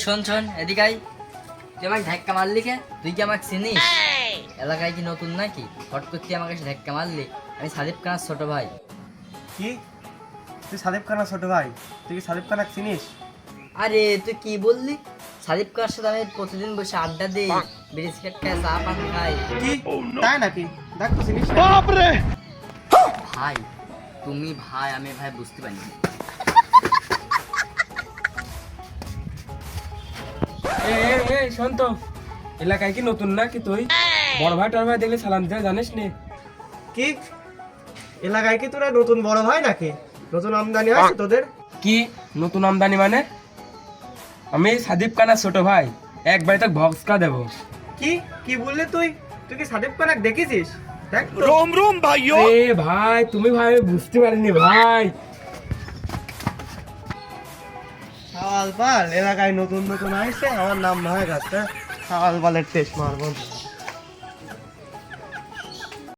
শোন শোন এদিকে আয়। তুই আমাকে ধাক্কা মারলি কে? তুই কি আমাকে চিনিস? এলাকায় কি নতুন নাকি? হট করে তুই আমাকে এসে ধাক্কা মারলি? আমি সাদিব খানের ছোট ভাই। কি তুই সাদিব খানের ছোট ভাই? তুই কি সাদিব খানাকে চিনিস? আরে তুই কি বললি? সাদিব খানের সাথে আমি প্রতিদিন বসে আড্ডা দিই, বিড়ি সিগারেট খাই, চা পান খাই। কি তাই নাকি? দেখ তো চিনিস না? ভাই তুমি ভাই, আমি ভাই বুঝতে পারিনি। শোন তো, এলাকায় কি নতুন নাকি তুই? বড় ভাই টর ভাই দেখলে সালাম দিতে জানিস নি? কি এলাকায় কি তোরা নতুন বড় ভাই নাকি? নতুন আমদানি আছে তোদের? কি নতুন আমদানি মানে? আমি সাদিব খানের ছোট ভাই, একবার তো ভক্সকা দেবো। কি কি বললি তুই? তুই কি সাদিব খানাকে দেখেছিস? দেখ তো। এ ভাই তুমি ভাই, আমি বুঝতে পারিনি ভাই। সাওয়াল পাল এলাকায় নতুন নতুন আইছে, আমার নাম নয় গাছ। সাওয়াল পালের টেস্ট মারবো।